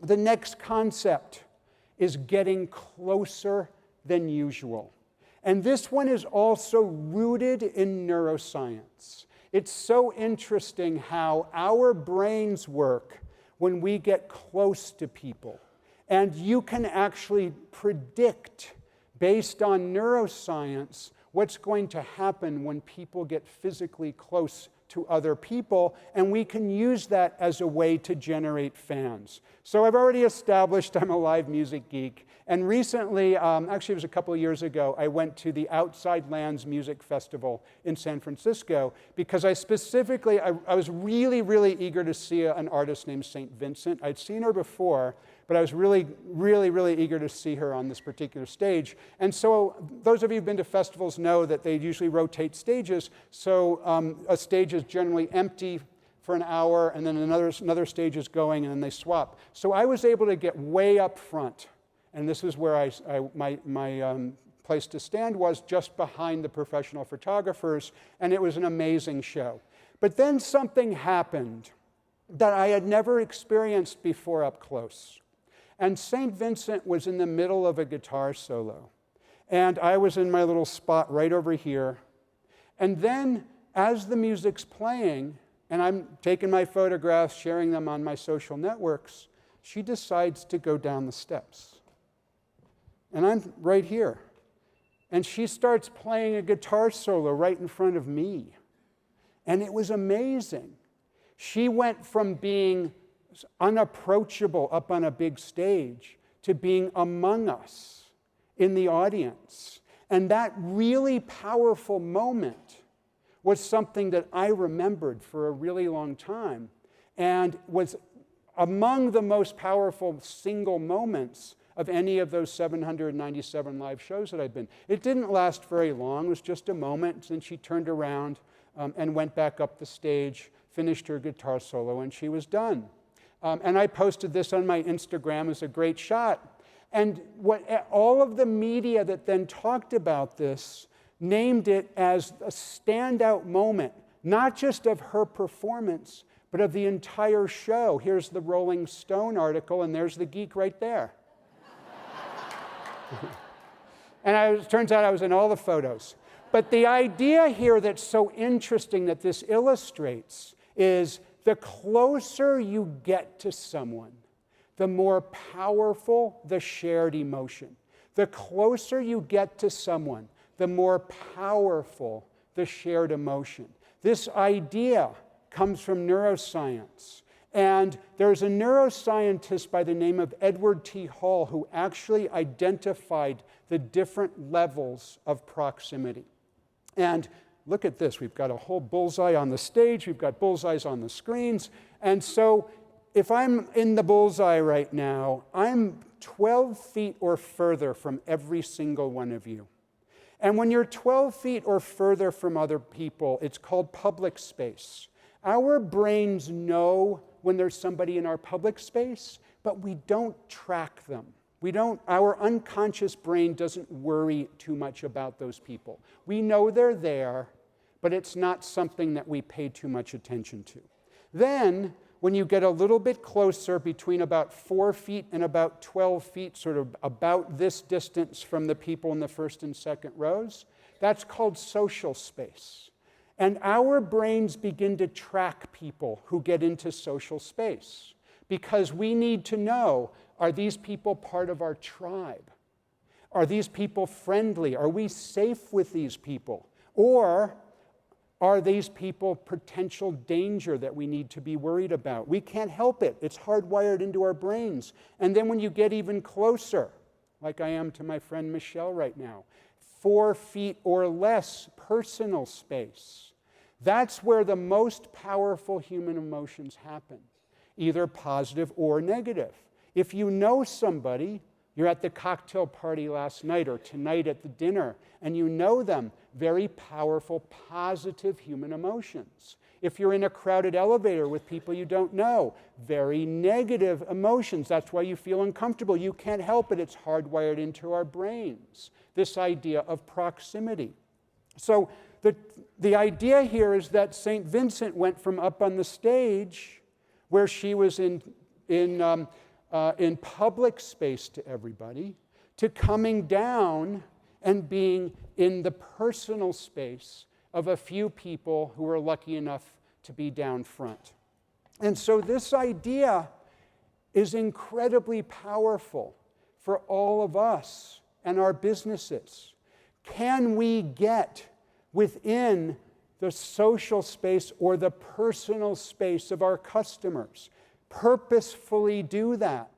The next concept is getting closer than usual. And this one is also rooted in neuroscience. It's so interesting how our brains work when we get close to people. And you can actually predict, based on neuroscience, what's going to happen when people get physically close to other people, and we can use that as a way to generate fans. So I've already established I'm a live music geek, and recently, actually it was a couple of years ago, I went to the Outside Lands Music Festival in San Francisco because I was really, really eager to see an artist named St. Vincent. I'd seen her before, but I was really, really, really eager to see her on this particular stage. And so those of you who've been to festivals know that they usually rotate stages. So a stage is generally empty for an hour, and then another stage is going, and then they swap. So I was able to get way up front, and this is where my place to stand was, just behind the professional photographers, and it was an amazing show. But then something happened that I had never experienced before up close. And St. Vincent was in the middle of a guitar solo. And I was in my little spot right over here. And then, as the music's playing, and I'm taking my photographs, sharing them on my social networks, she decides to go down the steps. And I'm right here. And she starts playing a guitar solo right in front of me. And it was amazing. She went from being unapproachable up on a big stage to being among us in the audience. And that really powerful moment was something that I remembered for a really long time, and was among the most powerful single moments of any of those 797 live shows that I've been. It didn't last very long. It was just a moment, and she turned around and went back up the stage, finished her guitar solo, and she was done. And I posted this on my Instagram as a great shot. And all of the media that then talked about this named it as a standout moment, not just of her performance, but of the entire show. Here's the Rolling Stone article, and there's the geek right there. And it turns out I was in all the photos. But the idea here that's so interesting that this illustrates is the closer you get to someone, the more powerful the shared emotion. The closer you get to someone, the more powerful the shared emotion. This idea comes from neuroscience. And there's a neuroscientist by the name of Edward T. Hall who actually identified the different levels of proximity. And look at this. We've got a whole bullseye on the stage. We've got bullseyes on the screens. And so if I'm in the bullseye right now, I'm 12 feet or further from every single one of you. And when you're 12 feet or further from other people, it's called public space. Our brains know when there's somebody in our public space, but we don't track them. Our unconscious brain doesn't worry too much about those people. We know they're there, but it's not something that we pay too much attention to. Then, when you get a little bit closer, between about 4 feet and about 12 feet, sort of about this distance from the people in the first and second rows, that's called social space. And our brains begin to track people who get into social space because we need to know, are these people part of our tribe? Are these people friendly? Are we safe with these people? Or are these people potential danger that we need to be worried about? We can't help it. It's hardwired into our brains. And then when you get even closer, like I am to my friend Michelle right now, 4 feet or less personal space, that's where the most powerful human emotions happen, either positive or negative. If you know somebody, you're at the cocktail party last night or tonight at the dinner, and you know them, very powerful, positive human emotions. If you're in a crowded elevator with people you don't know, very negative emotions. That's why you feel uncomfortable. You can't help it. It's hardwired into our brains, this idea of proximity. So the idea here is that St. Vincent went from up on the stage, where she was in in public space to everybody, to coming down and being in the personal space of a few people who are lucky enough to be down front. And so this idea is incredibly powerful for all of us and our businesses. Can we get within the social space or the personal space of our customers? Purposefully do that.